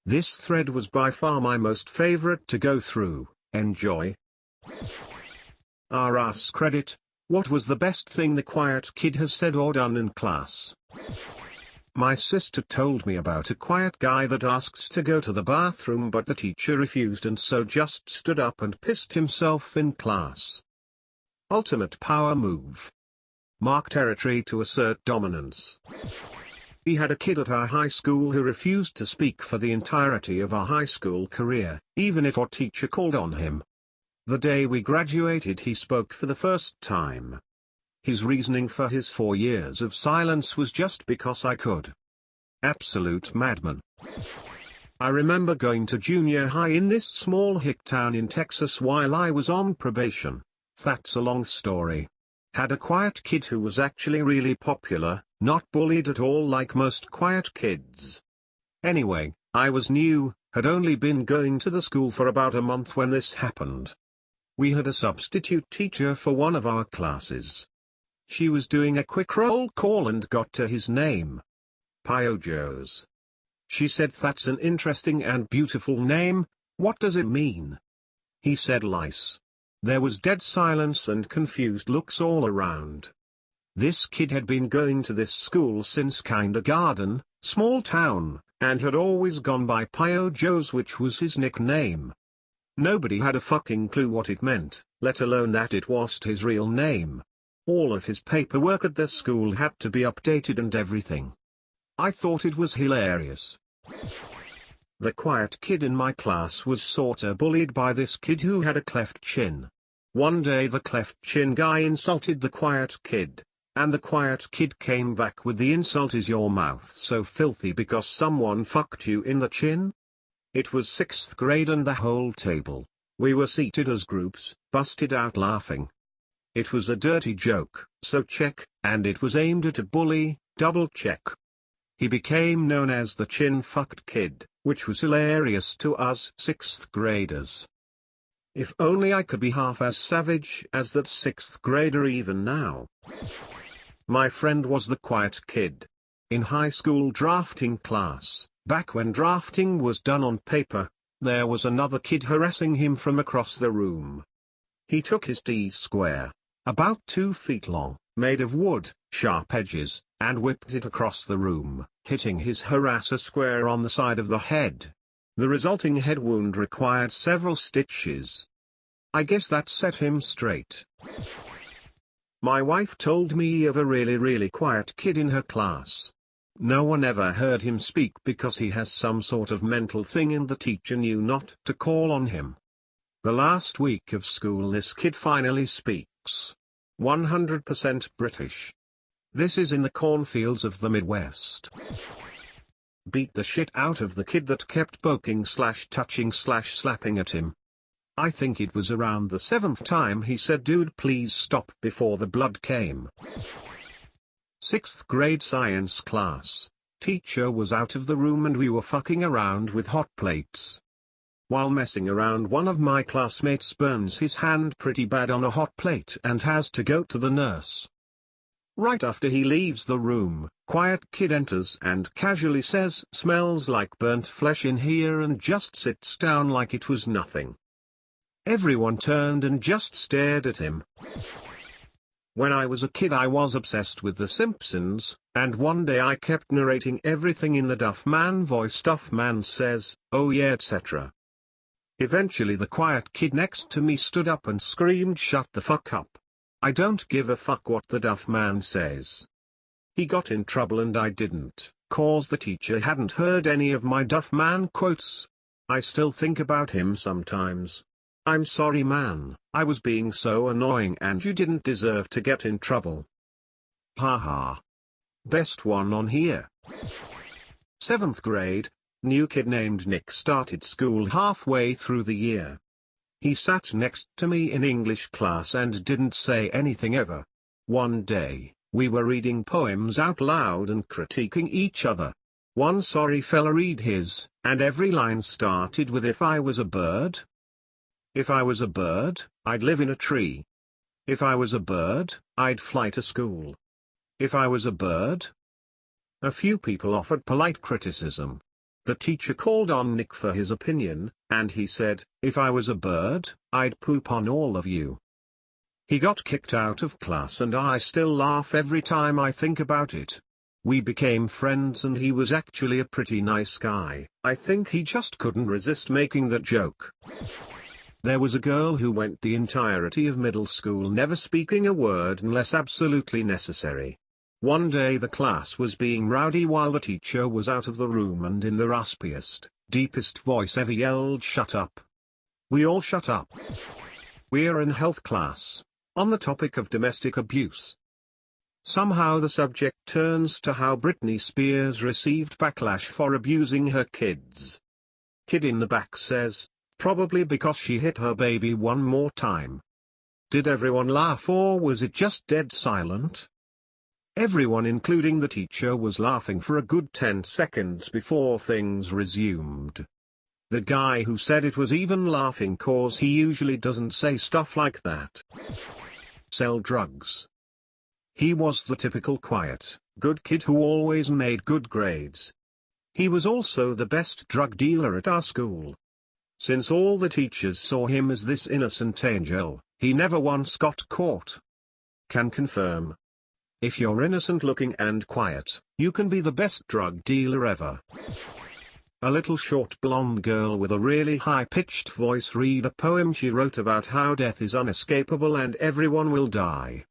This thread was by far my most favorite to go through. Enjoy. AskReddit. What was the best thing the quiet kid has said or done in class? My sister told me about a quiet guy that asked to go to the bathroom but the teacher refused and so just stood up and pissed himself in class. Ultimate power move. Mark territory to assert dominance. We had a kid at our high school who refused to speak for the entirety of our high school career, even if our teacher called on him. The day we graduated he spoke for the first time. His reasoning for his 4 years of silence was just because I could. Absolute madman. I remember going to junior high in this small hick town in Texas while I was on probation. That's a long story. Had a quiet kid who was actually really popular, not bullied at all like most quiet kids. Anyway, I was new, had only been going to the school for about a month when this happened. We had a substitute teacher for one of our classes. She was doing a quick roll call and got to his name. Piojos. She said, "That's an interesting and beautiful name, what does it mean?" He said, "Lice." There was dead silence and confused looks all around. This kid had been going to this school since kindergarten, small town, and had always gone by Piojos, which was his nickname. Nobody had a fucking clue what it meant, let alone that it wasn't his real name. All of his paperwork at the school had to be updated and everything. I thought it was hilarious. The quiet kid in my class was sorta bullied by this kid who had a cleft chin. One day the cleft chin guy insulted the quiet kid, and the quiet kid came back with the insult, "Is your mouth so filthy because someone fucked you in the chin?" It was 6th grade and the whole table, we were seated as groups, busted out laughing. It was a dirty joke, so check, and it was aimed at a bully, double check. He became known as the chin-fucked kid, which was hilarious to us 6th graders. If only I could be half as savage as that 6th grader even now. My friend was the quiet kid. In high school drafting class, back when drafting was done on paper, there was another kid harassing him from across the room. He took his T-square, about 2 feet long, made of wood, sharp edges, and whipped it across the room, hitting his harasser square on the side of the head. The resulting head wound required several stitches. I guess that set him straight. My wife told me of a really quiet kid in her class. No one ever heard him speak because he has some sort of mental thing and the teacher knew not to call on him. The last week of school this kid finally speaks. 100% British. This is in the cornfields of the Midwest. Beat the shit out of the kid that kept poking/touching/slapping at him. I think it was around the 7th time he said, "Dude, please stop," before the blood came. 6th grade science class. Teacher was out of the room and we were fucking around with hot plates. While messing around, one of my classmates burns his hand pretty bad on a hot plate and has to go to the nurse. Right after he leaves the room, quiet kid enters and casually says, "Smells like burnt flesh in here," and just sits down like it was nothing. Everyone turned and just stared at him. When I was a kid I was obsessed with The Simpsons, and one day I kept narrating everything in the Duff Man voice. Duff Man says, "Oh yeah, etc." Eventually the quiet kid next to me stood up and screamed, "Shut the fuck up. I don't give a fuck what the Duff Man says." He got in trouble and I didn't, cause the teacher hadn't heard any of my Duff Man quotes. I still think about him sometimes. I'm sorry man, I was being so annoying and you didn't deserve to get in trouble. Haha. Best one on here. 7th grade, new kid named Nick started school halfway through the year. He sat next to me in English class and didn't say anything ever. One day, we were reading poems out loud and critiquing each other. One sorry fella read his, and every line started with "If I was a bird. If I was a bird, I'd live in a tree. If I was a bird, I'd fly to school. If I was a bird." A few people offered polite criticism. The teacher called on Nick for his opinion, and he said, "If I was a bird, I'd poop on all of you." He got kicked out of class and I still laugh every time I think about it. We became friends and he was actually a pretty nice guy. I think he just couldn't resist making that joke. There was a girl who went the entirety of middle school never speaking a word unless absolutely necessary. One day the class was being rowdy while the teacher was out of the room and in the raspiest, deepest voice ever yelled, "Shut up." We all shut up. We're in health class, on the topic of domestic abuse. Somehow the subject turns to how Britney Spears received backlash for abusing her kids. Kid in the back says, probably because she hit her baby one more time. Did everyone laugh or was it just dead silent? Everyone including the teacher was laughing for a good 10 seconds before things resumed. The guy who said it was even laughing cause he usually doesn't say stuff like that. Sell drugs. He was the typical quiet, good kid who always made good grades. He was also the best drug dealer at our school. Since all the teachers saw him as this innocent angel, he never once got caught. Can confirm. If you're innocent looking and quiet, you can be the best drug dealer ever. A little short blonde girl with a really high-pitched voice read a poem she wrote about how death is unescapable and everyone will die.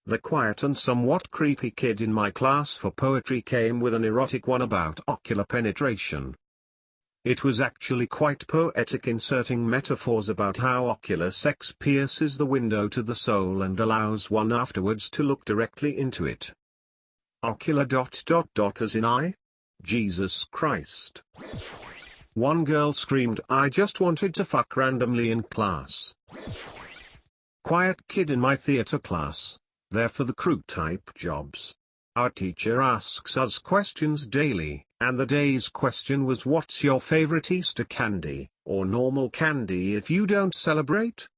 The quiet and somewhat creepy kid in my class for poetry came with an erotic one about ocular penetration. It was actually quite poetic, inserting metaphors about how ocular sex pierces the window to the soul and allows one afterwards to look directly into it. Ocular ... as in eye? Jesus Christ. One girl screamed, "I just wanted to fuck randomly in class." Quiet kid in my theater class. They're for the crew type jobs. Our teacher asks us questions daily, and the day's question was, "What's your favorite Easter candy, or normal candy if you don't celebrate?"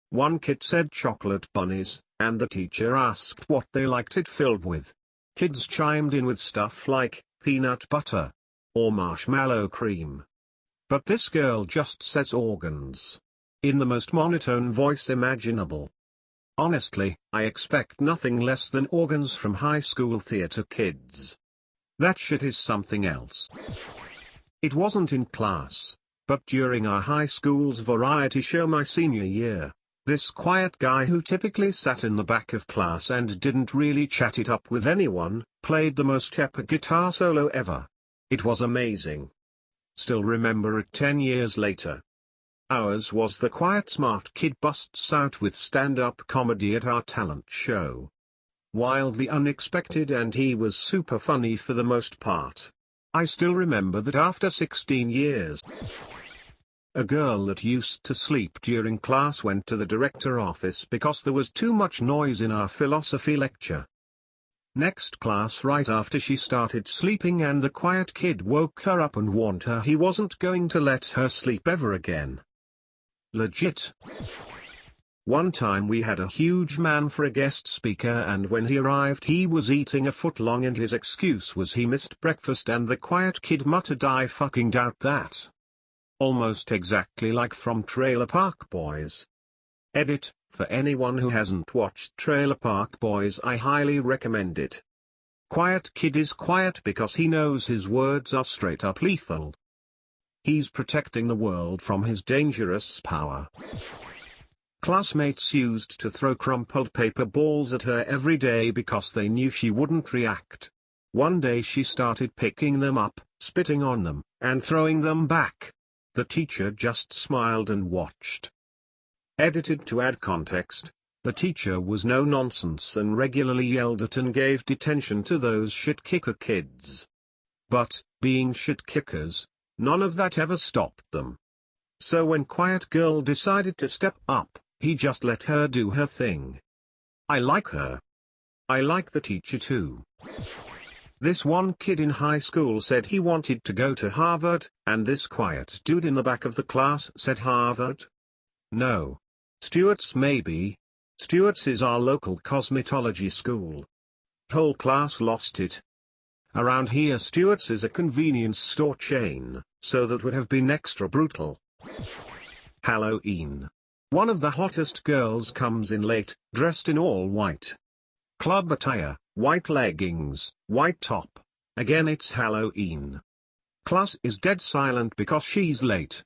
One kid said chocolate bunnies, and the teacher asked what they liked it filled with. Kids chimed in with stuff like peanut butter or marshmallow cream. But this girl just says organs, in the most monotone voice imaginable. Honestly, I expect nothing less than organs from high school theater kids. That shit is something else. It wasn't in class, but during our high school's variety show my senior year, this quiet guy who typically sat in the back of class and didn't really chat it up with anyone, played the most epic guitar solo ever. It was amazing. Still remember it 10 years later. Ours was the quiet smart kid busts out with stand-up comedy at our talent show. Wildly unexpected, and he was super funny for the most part. I still remember that after 16 years. A girl that used to sleep during class went to the director office because there was too much noise in our philosophy lecture. Next class right after she started sleeping, and the quiet kid woke her up and warned her he wasn't going to let her sleep ever again. Legit. One time we had a huge man for a guest speaker, and when he arrived he was eating a foot long and his excuse was he missed breakfast, and the quiet kid muttered, "I fucking doubt that." Almost exactly like from Trailer Park Boys. Edit, for anyone who hasn't watched Trailer Park Boys, I highly recommend it. Quiet kid is quiet because he knows his words are straight up lethal. He's protecting the world from his dangerous power. Classmates used to throw crumpled paper balls at her every day because they knew she wouldn't react. One day she started picking them up, spitting on them, and throwing them back. The teacher just smiled and watched. Edited to add context, the teacher was no nonsense and regularly yelled at and gave detention to those shit kicker kids. But, being shit kickers, none of that ever stopped them. So when quiet girl decided to step up, he just let her do her thing. I like her. I like the teacher too. This one kid in high school said he wanted to go to Harvard, and this quiet dude in the back of the class said, "Harvard? No. Stewart's maybe. Stewart's is our local cosmetology school." Whole class lost it. Around here Stewart's is a convenience store chain, so that would have been extra brutal. Halloween. One of the hottest girls comes in late, dressed in all white. Club attire, white leggings, white top. Again it's Halloween. Class is dead silent because she's late.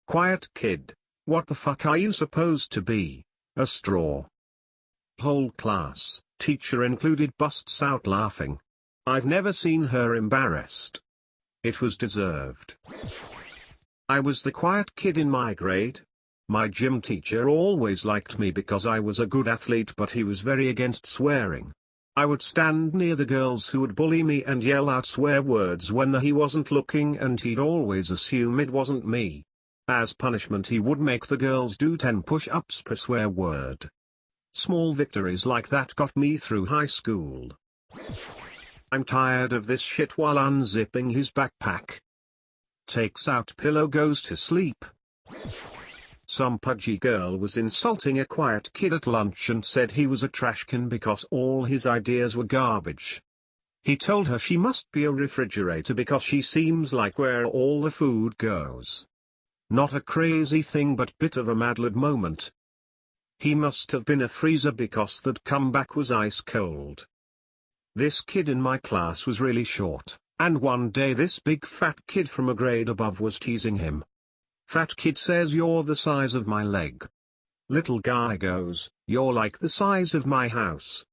Quiet kid. What the fuck are you supposed to be? A straw. Whole class, teacher included, busts out laughing. I've never seen her embarrassed. It was deserved. I was the quiet kid in my grade. My gym teacher always liked me because I was a good athlete, but he was very against swearing. I would stand near the girls who would bully me and yell out swear words when he wasn't looking, and he'd always assume it wasn't me. As punishment he would make the girls do 10 push-ups per swear word. Small victories like that got me through high school. I'm tired of this shit while unzipping his backpack. Takes out pillow, goes to sleep. Some pudgy girl was insulting a quiet kid at lunch and said he was a trash can because all his ideas were garbage. He told her she must be a refrigerator because she seems like where all the food goes. Not a crazy thing, but bit of a Mad Lib moment. He must have been a freezer because that comeback was ice cold. This kid in my class was really short, and one day this big fat kid from a grade above was teasing him. Fat kid says, "You're the size of my leg." Little guy goes, "You're like the size of my house."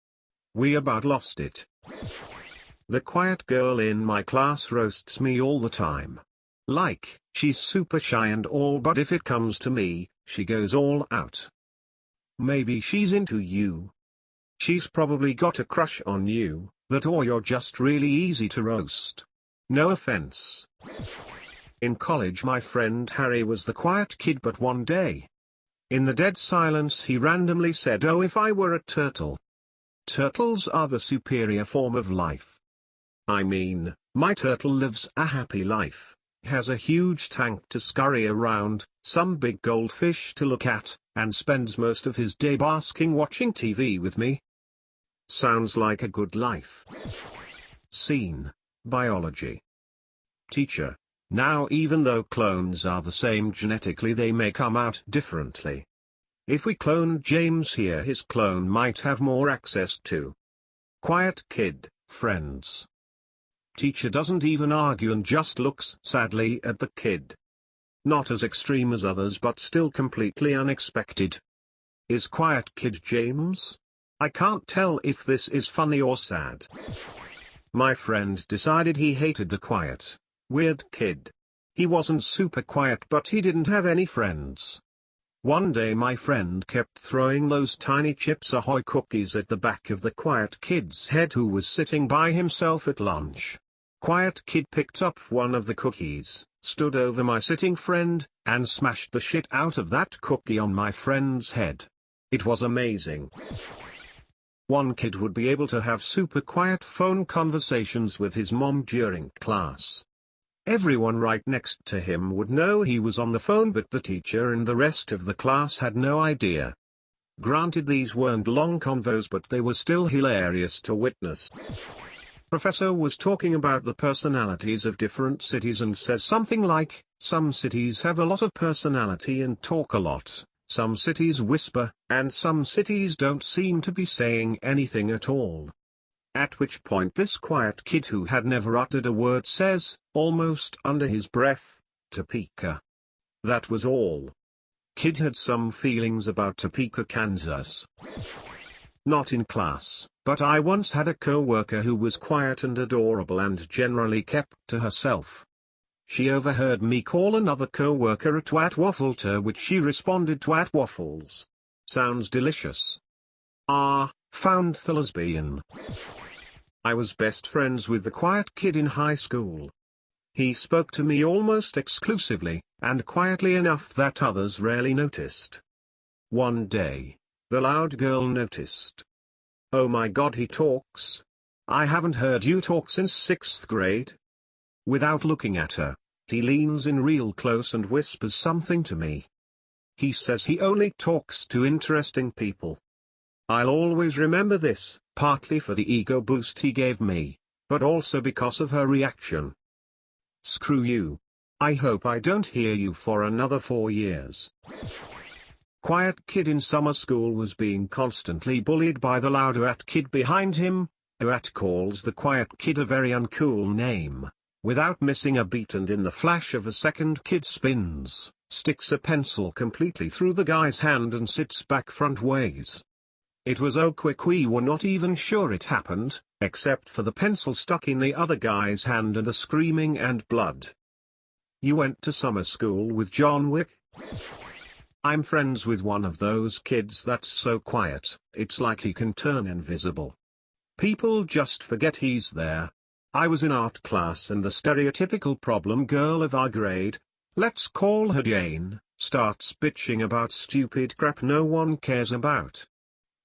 We about lost it. The quiet girl in my class roasts me all the time. Like, she's super shy and all, but if it comes to me, she goes all out. Maybe she's into you. She's probably got a crush on you, or you're just really easy to roast. No offense. In college my friend Harry was the quiet kid, but one day, in the dead silence, he randomly said, "Oh, if I were a turtle." Turtles are the superior form of life. I mean, my turtle lives a happy life, has a huge tank to scurry around, some big goldfish to look at, and spends most of his day basking watching TV with me. Sounds like a good life. Scene. Biology. Teacher. Now, even though clones are the same genetically, they may come out differently. If we cloned James here, his clone might have more access to. Quiet kid, friends. Teacher doesn't even argue and just looks sadly at the kid. Not as extreme as others, but still completely unexpected. Is quiet kid James? I can't tell if this is funny or sad. My friend decided he hated the quiet, weird kid. He wasn't super quiet, but he didn't have any friends. One day my friend kept throwing those tiny Chips Ahoy cookies at the back of the quiet kid's head, who was sitting by himself at lunch. Quiet kid picked up one of the cookies, stood over my sitting friend, and smashed the shit out of that cookie on my friend's head. It was amazing. One kid would be able to have super quiet phone conversations with his mom during class. Everyone right next to him would know he was on the phone, but the teacher and the rest of the class had no idea. Granted, these weren't long convos, but they were still hilarious to witness. Professor was talking about the personalities of different cities and says something like, some cities have a lot of personality and talk a lot, some cities whisper, and some cities don't seem to be saying anything at all. At which point this quiet kid who had never uttered a word says, almost under his breath, Topeka. That was all. Kid had some feelings about Topeka, Kansas. Not in class, but I once had a co-worker who was quiet and adorable and generally kept to herself. She overheard me call another co-worker a twat waffle, to which she responded, "Twat waffles. Sounds delicious." Ah, found the lesbian. I was best friends with the quiet kid in high school. He spoke to me almost exclusively, and quietly enough that others rarely noticed. One day, the loud girl noticed. "Oh my God, he talks. I haven't heard you talk since 6th grade. Without looking at her, he leans in real close and whispers something to me. He says he only talks to interesting people. I'll always remember this, partly for the ego boost he gave me, but also because of her reaction. Screw you. I hope I don't hear you for another 4 years. Quiet kid in summer school was being constantly bullied by the loud Uat kid behind him. Uat calls the quiet kid a very uncool name. Without missing a beat and in the flash of a second, kid spins, sticks a pencil completely through the guy's hand and sits back front ways. It was so quick we were not even sure it happened, except for the pencil stuck in the other guy's hand and the screaming and blood. You went to summer school with John Wick? I'm friends with one of those kids that's so quiet, it's like he can turn invisible. People just forget he's there. I was in art class and the stereotypical problem girl of our grade, let's call her Jane, starts bitching about stupid crap no one cares about.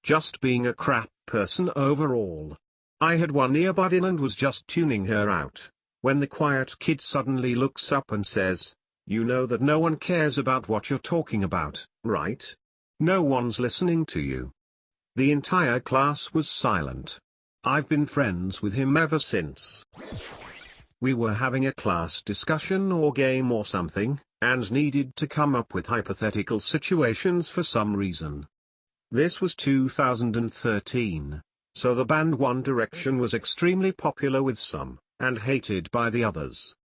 Just being a crap person overall. I had one earbud in and was just tuning her out, when the quiet kid suddenly looks up and says, "You know that no one cares about what you're talking about, right? No one's listening to you." The entire class was silent. I've been friends with him ever since. We were having a class discussion or game or something, and needed to come up with hypothetical situations for some reason. This was 2013, so the band One Direction was extremely popular with some, and hated by the others.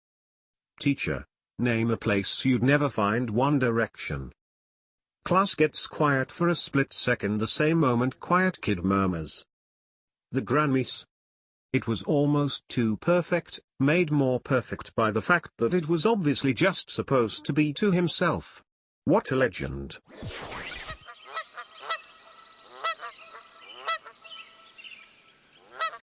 Teacher, name a place you'd never find One Direction. Class gets quiet for a split second. The same moment quiet kid murmurs, "The Grammys." It was almost too perfect, made more perfect by the fact that it was obviously just supposed to be to himself. What a legend.